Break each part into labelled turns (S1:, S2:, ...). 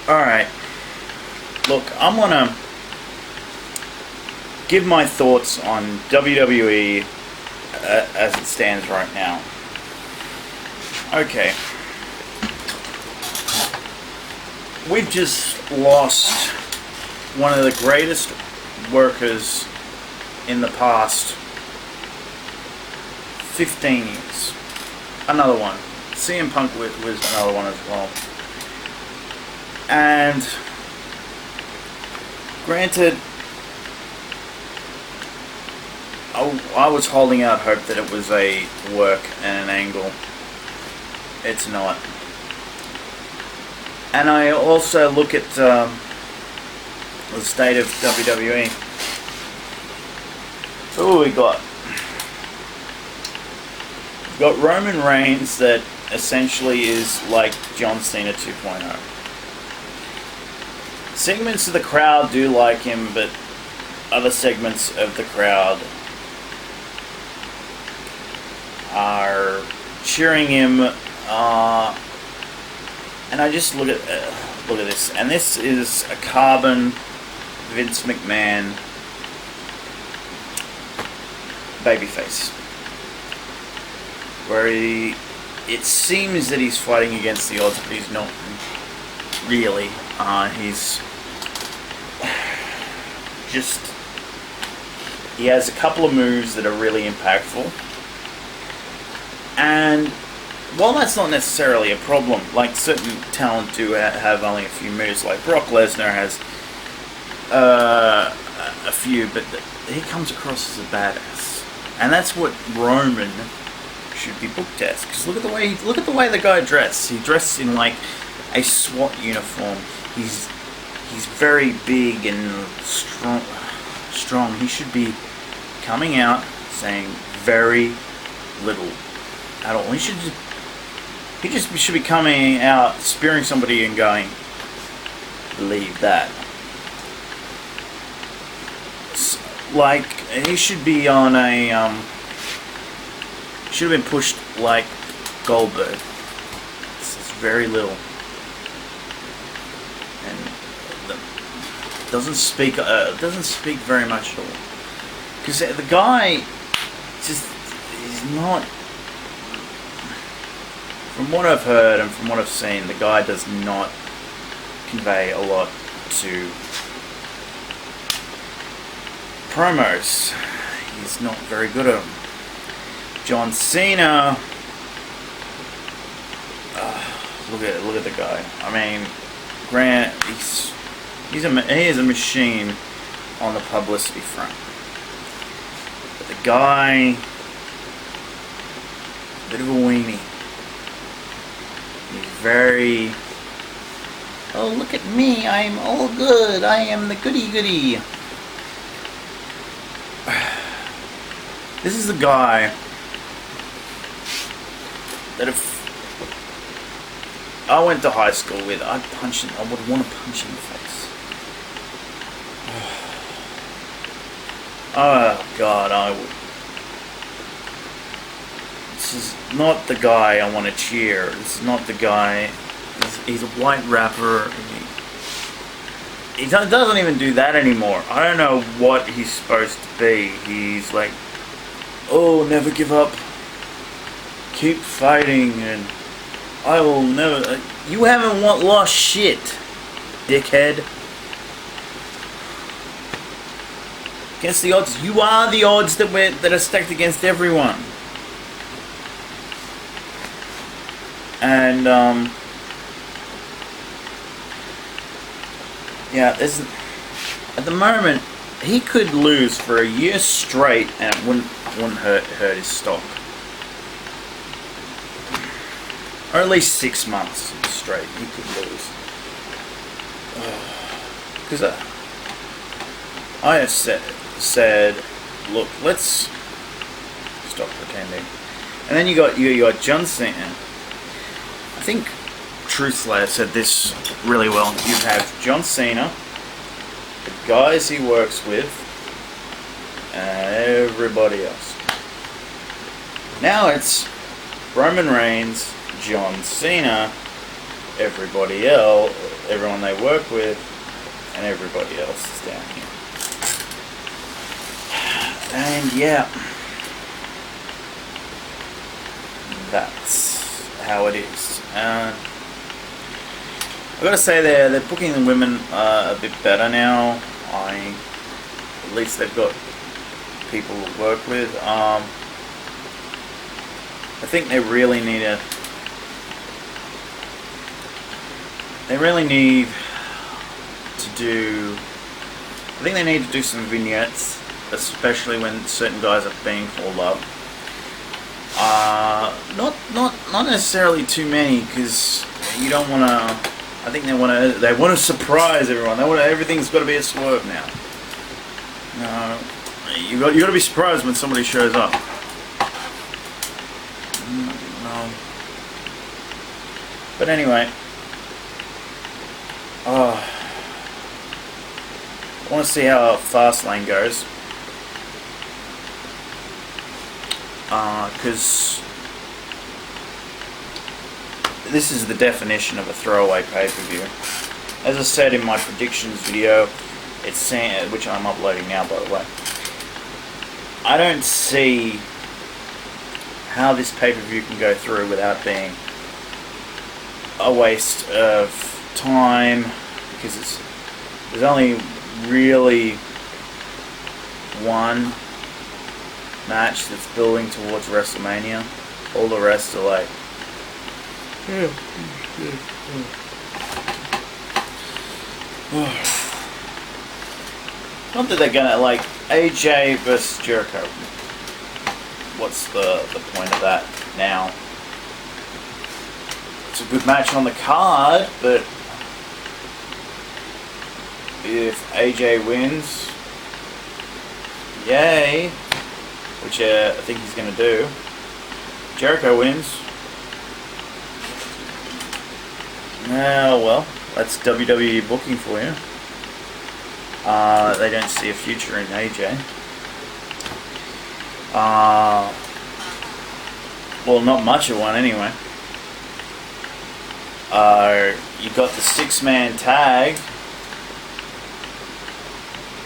S1: Alright, look, I'm gonna give my thoughts on WWE as it stands right now. Okay. We've just lost one of the greatest workers in the past 15 years. Another one. CM Punk was another one as well. And granted, I was holding out hope that it was a work and an angle. It's not. And I also look at the state of WWE. So what we got? We've got Roman Reigns that essentially is like John Cena 2.0. Segments of the crowd do like him, but other segments of the crowd are cheering him. And I just look at this, and this is a carbon Vince McMahon babyface, where it seems that he's fighting against the odds, but he's not really. He has a couple of moves that are really impactful, and while that's not necessarily a problem, like certain talent do have only a few moves, like Brock Lesnar has a few, but he comes across as a badass, and that's what Roman should be booked as. Because look at the way the guy dressed. He dressed in like a SWAT uniform. He's very big and strong. He should be coming out saying very little at all. He should be coming out, spearing somebody and going, believe that. Like, he should be on a, should have been pushed like Goldberg. This is very little. And doesn't speak very much at all. Because the guy just is not. From what I've heard and from what I've seen, the guy does not convey a lot to promos. He's not very good at them. John Cena, look at the guy. I mean, Grant, he is a machine on the publicity front. But the guy, a bit of a weenie. He's very, oh, look at me, I'm all good, I am the goody-goody. This is the guy that if I went to high school with, I would want to punch him in the face. Oh, God, I would. This is not the guy I want to cheer. This is not the guy. He's a white rapper. He doesn't even do that anymore. I don't know what he's supposed to be. He's like, oh, never give up. Keep fighting, and I will never. You haven't lost shit, dickhead. Against the odds, you are the odds that are stacked against everyone. And yeah, at the moment he could lose for a year straight, and it wouldn't hurt his stock, or at least 6 months straight he could lose. Because I have said, look, let's stop pretending. And then you got John Cena. I think Truthslayer said this really well. You have John Cena, the guys he works with, and everybody else. Now it's Roman Reigns, John Cena, everybody else, everyone they work with, and everybody else is down here. And yeah, that's how it is. I've got to say they're booking the women a bit better now. At least they've got people to work with. I think they really need to do. I think they need to do some vignettes, especially when certain guys are being called up. Not necessarily too many, because you don't want to. I think they want to surprise everyone. Everything's got to be a swerve now. No, you got to be surprised when somebody shows up. No. But anyway, I want to see how Fastlane goes. Because this is the definition of a throwaway pay-per-view. As I said in my predictions video, which I'm uploading now, by the way, I don't see how this pay-per-view can go through without being a waste of time, because there's only really one match that's building towards WrestleMania. All the rest are like, not that they're gonna, like, AJ versus Jericho. What's the point of that now? It's a good match on the card, but if AJ wins, yay, which I think he's gonna do. Jericho wins. Well, that's WWE booking for you. They don't see a future in AJ. Well, not much of one anyway. You got the 6-man tag.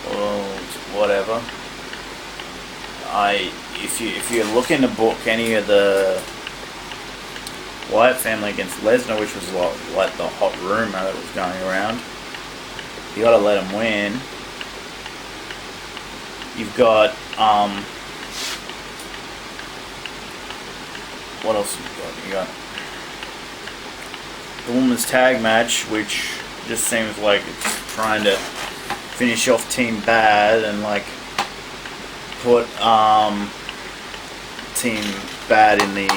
S1: Well, whatever. If you're looking to book any of the Wyatt family against Lesnar, which was like the hot rumor that was going around, you gotta let him win. You've got what else have you got? You got the women's tag match, which just seems like it's trying to finish off Team Bad and like put Team Bad in the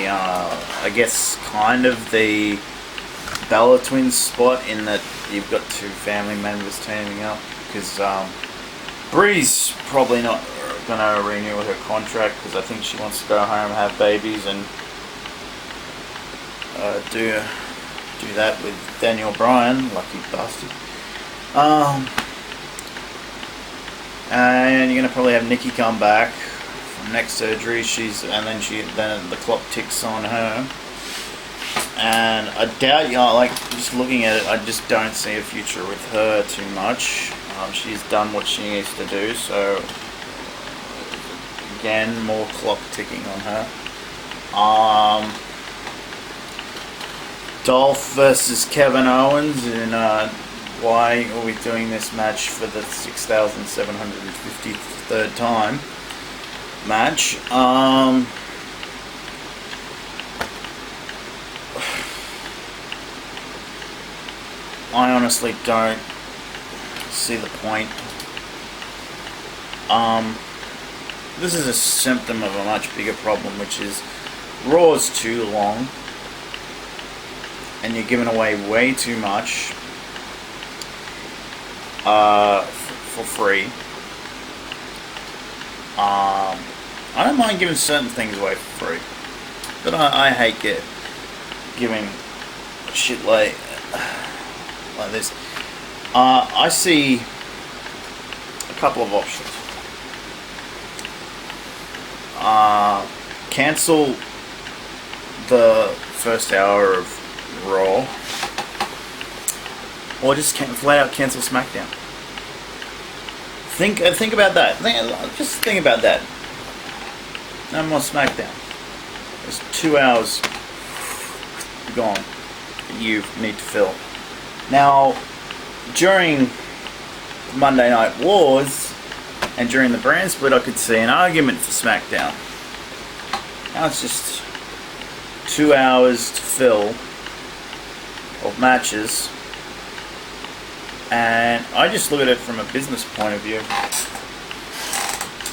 S1: I guess kind of the Bella Twins spot, in that you've got two family members teaming up, because Bree's probably not gonna renew her contract, because I think she wants to go home, have babies, and do that with Daniel Bryan, lucky bastard. And you're gonna probably have Nikki come back from neck surgery. Then the clock ticks on her, and I doubt like just looking at it, I just don't see a future with her too much. She's done what she needs to do, so again, more clock ticking on her. Dolph versus Kevin Owens, and why are we doing this match for the 6,753rd time match? I honestly don't see the point. This is a symptom of a much bigger problem, which is Raw's too long, and you're giving away way too much for free. I don't mind giving certain things away for free, but I hate giving shit like this. I see a couple of options. Cancel the first hour of Raw or just flat out cancel SmackDown. Think about that. Just think about that. No more SmackDown. There's 2 hours gone that you need to fill. Now, during Monday Night Wars and during the brand split, I could see an argument for SmackDown. Now it's just 2 hours to fill of matches, and I just look at it from a business point of view.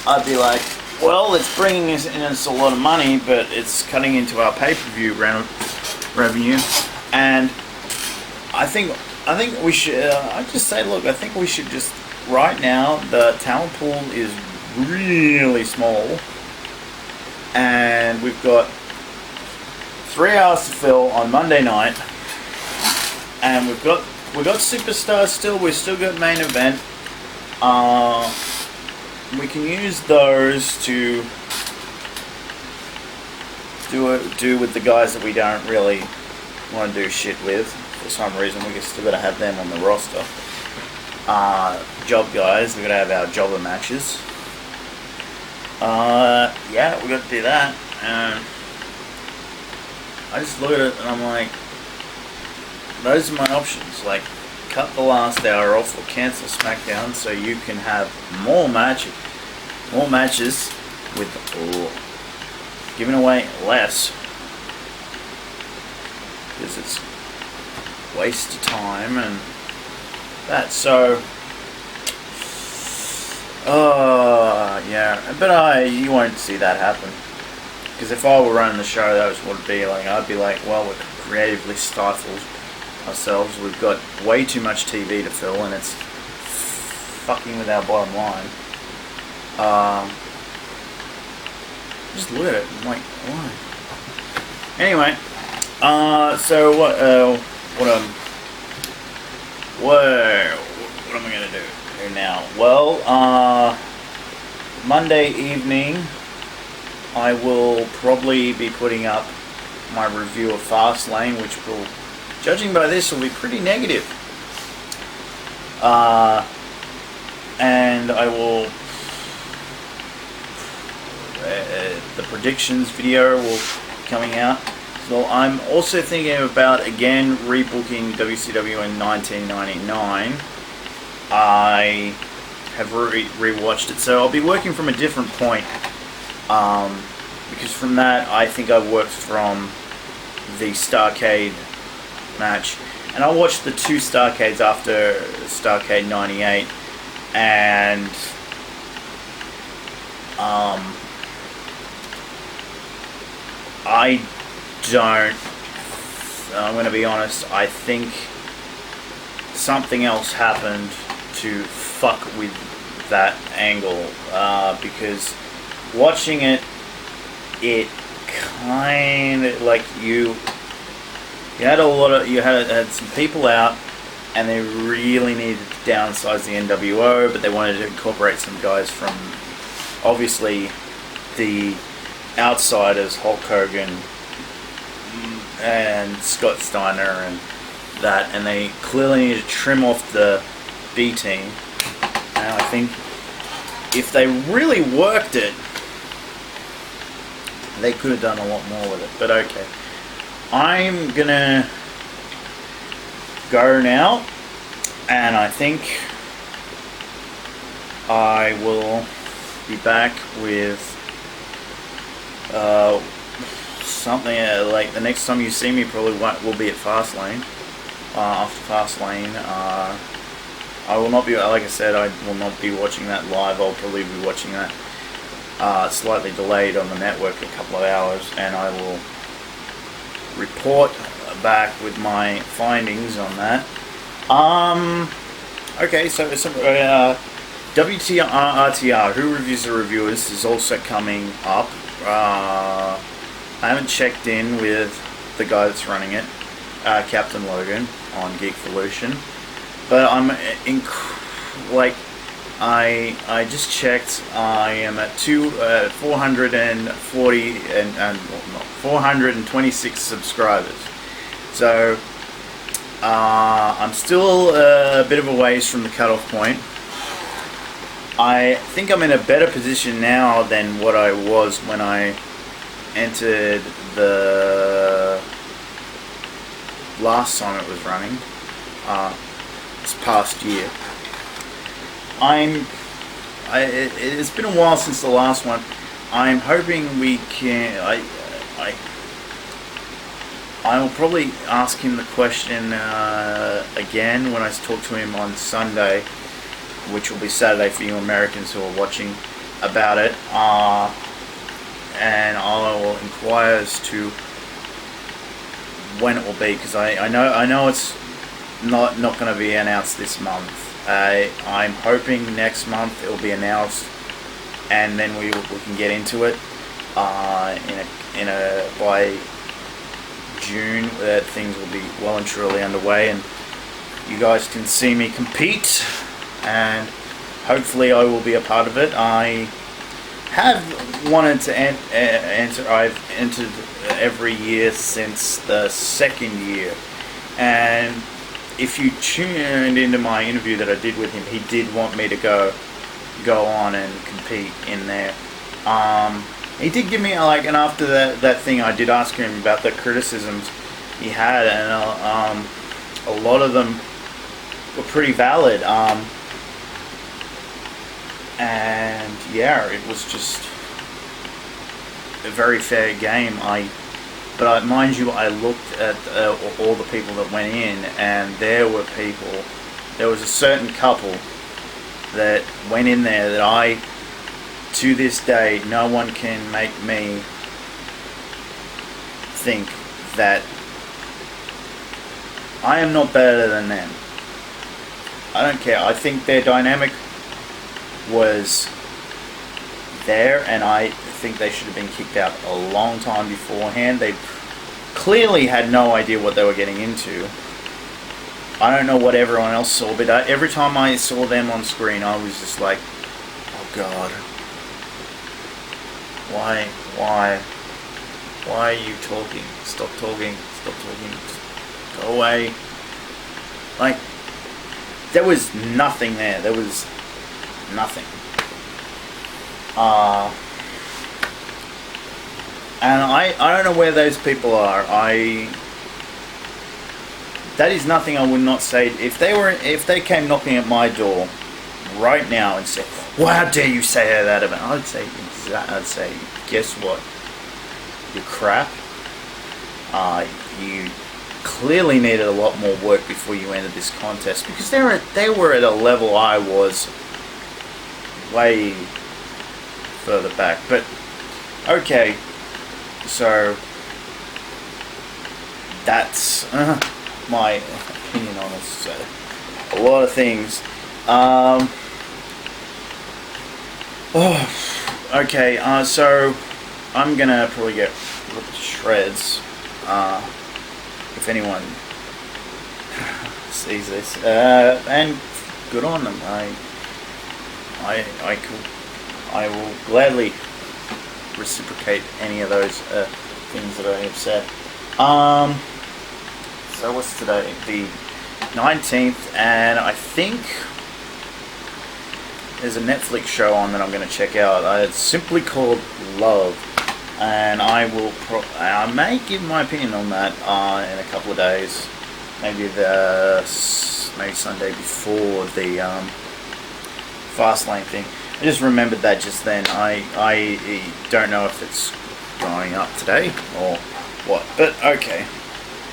S1: I'd be like, well, it's bringing us in a lot of money, but it's cutting into our pay-per-view revenue, and I think we should. I just say, look, I think we should just right now. The talent pool is really small, and we've got 3 hours to fill on Monday night, and we've got superstars still. We've still got main event. We can use those to do with the guys that we don't really want to do shit with for some reason. We still got to have them on the roster. Job guys, we got to have our jobber matches. Yeah, we got to do that. I just look at it and I'm like, those are my options. Like, cut the last hour off or cancel SmackDown so you can have more matches with giving away less, because it's a waste of time and that. So yeah, but you won't see that happen, because if I were running the show, that was what it'd be like. I'd be like, well, we're creatively stifled ourselves. We've got way too much TV to fill, and it's fucking with our bottom line. Just look at it. I'm like, why? Anyway, so what am I gonna do here now? Well, Monday evening, I will probably be putting up my review of Fastlane, which will, judging by this, will be pretty negative. And I will, the predictions video will be coming out. So I'm also thinking about, again, rebooking WCW in 1999. I have rewatched it, so I'll be working from a different point. Because from that, I think I worked from the Starrcade match, and I watched the two Starrcades after Starrcade 98, and I'm going to be honest, I think something else happened to fuck with that angle, because watching it kind of like you had some people out, and they really needed to downsize the NWO, but they wanted to incorporate some guys from, obviously, the outsiders, Hulk Hogan and Scott Steiner and that, and they clearly needed to trim off the B team. And I think if they really worked it, they could have done a lot more with it. But okay, I'm gonna go now, and I think I will be back with something like the next time you see me probably will be at Fastlane. After Fastlane, I will not be, like I said, I will not be watching that live. I'll probably be watching that slightly delayed on the network, a couple of hours, and I will report back with my findings on that. Okay, so WRTR, Who Reviews the Reviewers, is also coming up. I haven't checked in with the guy that's running it, Captain Logan, on Geekvolution, but I'm I just checked. I am at 426 subscribers. So I'm still a bit of a ways from the cutoff point. I think I'm in a better position now than what I was when I entered the last time it was running, this past year. It's been a while since the last one. I'm hoping we can. I will probably ask him the question again when I talk to him on Sunday, which will be Saturday for you Americans who are watching, about it. And I will inquire as to when it will be, because I know it's not going to be announced this month. I'm hoping next month it will be announced, and then we can get into it by June. That things will be well and truly underway, and you guys can see me compete, and hopefully I will be a part of it. I have wanted to enter. I've entered every year since the second year, and if you tuned into my interview that I did with him, he did want me to go on and compete in there. He did give me and after that thing, I did ask him about the criticisms he had, and a lot of them were pretty valid. And yeah, it was just a very fair game. But mind you, I looked at all the people that went in, and there was a certain couple that went in there that to this day, no one can make me think that I am not better than them. I don't care. I think their dynamic was there, and I think they should have been kicked out a long time beforehand. They clearly had no idea what they were getting into. I don't know what everyone else saw, but every time I saw them on screen, I was just like, oh God, why are you talking? Stop talking, just go away. Like, there was nothing there. There was nothing. And I don't know where those people are. That is nothing I would not say. If they came knocking at my door right now and said, "Well, how dare you say that about?" I'd say, guess what? You're crap. You clearly needed a lot more work before you entered this contest, because they were at a level I was way further back. But okay, so that's my opinion on this. A lot of things. Okay, so I'm gonna probably get ripped to shreds if anyone sees this, and good on them. I will gladly reciprocate any of those things that I have said. So what's today? The 19th, and I think there's a Netflix show on that I'm going to check out. It's simply called Love, and I may give my opinion on that in a couple of days. Maybe Sunday before the Fastlane thing. I just remembered that just then. I don't know if it's going up today or what, but okay,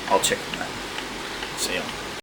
S1: I'll check on that. See ya.